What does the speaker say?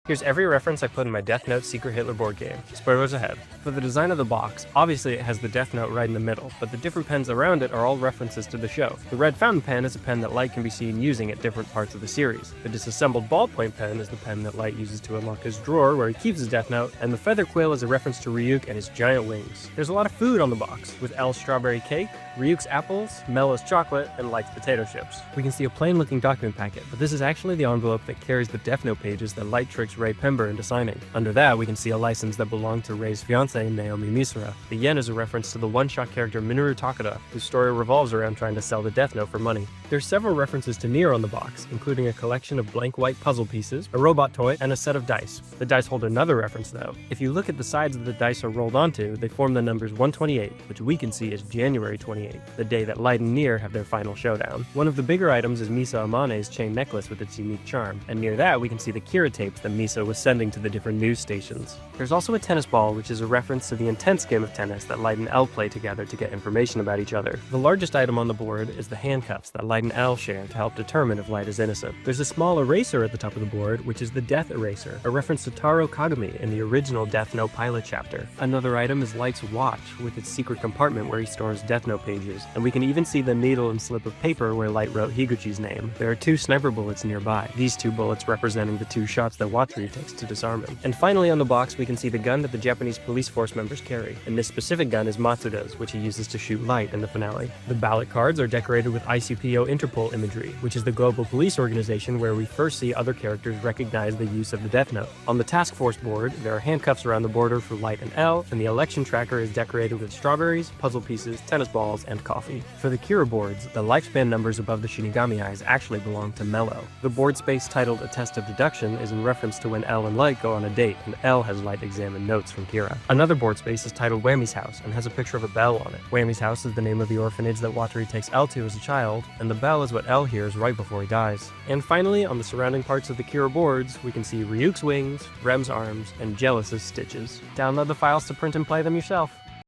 Here's every reference I put in my Death Note Secret Hitler board game. Spoilers ahead. For the design of the box, obviously it has the Death Note right in the middle, but the different pens around it are all references to the show. The red fountain pen is a pen that Light can be seen using at different parts of the series. The disassembled ballpoint pen is the pen that Light uses to unlock his drawer where he keeps his Death Note, and the feather quill is a reference to Ryuk and his giant wings. There's a lot of food on the box, with L's strawberry cake, Ryuk's apples, Mella's chocolate, and Light's potato chips. We can see a plain-looking document packet, but this is actually the envelope that carries the Death Note pages that Light tricks Ray Pember into signing. Under that, we can see a license that belonged to Ray's fiancée, Naomi Misura. The yen is a reference to the one-shot character Minoru Takada, whose story revolves around trying to sell the Death Note for money. There's several references to Nier on the box, including a collection of blank white puzzle pieces, a robot toy, and a set of dice. The dice hold another reference, though. If you look at the sides that the dice are rolled onto, they form the numbers 128, which we can see as January 28, the day that Light and Nier have their final showdown. One of the bigger items is Misa Amane's chain necklace with its unique charm, and near that we can see the Kira tapes that Misa was sending to the different news stations. There's also a tennis ball, which is a reference to the intense game of tennis that Light and L play together to get information about each other. The largest item on the board is the handcuffs that Light and L share to help determine if Light is innocent. There's a small eraser at the top of the board, which is the Death Eraser, a reference to Taro Kagami in the original Death Note pilot chapter. Another item is Light's watch, with its secret compartment where he stores Death Note pages, and we can even see the needle and slip of paper where Light wrote Higuchi's name. There are 2 sniper bullets nearby, these 2 bullets representing the 2 shots that Watari takes to disarm him. And finally on the box we can see the gun that the Japanese police force members carry, and this specific gun is Matsuda's, which he uses to shoot Light in the finale. The ballot cards are decorated with ICPO Interpol imagery, which is the global police organization where we first see other characters recognize the use of the Death Note. On the task force board, there are handcuffs around the border for Light and L, and the election tracker is decorated with strawberries, puzzle pieces, tennis balls, and coffee. For the Kira boards, the lifespan numbers above the Shinigami eyes actually belong to Mello. The board space titled A Test of Deduction is in reference to when L and Light go on a date, and L has Light examine notes from Kira. Another board space is titled Whammy's House and has a picture of a bell on it. Whammy's House is the name of the orphanage that Watari takes L to as a child, and the bell is what L hears right before he dies. And finally, on the surrounding parts of the Kira boards, we can see Ryuk's wings, Rem's arms, and Jealous's stitches. Download the files to print and play them yourself.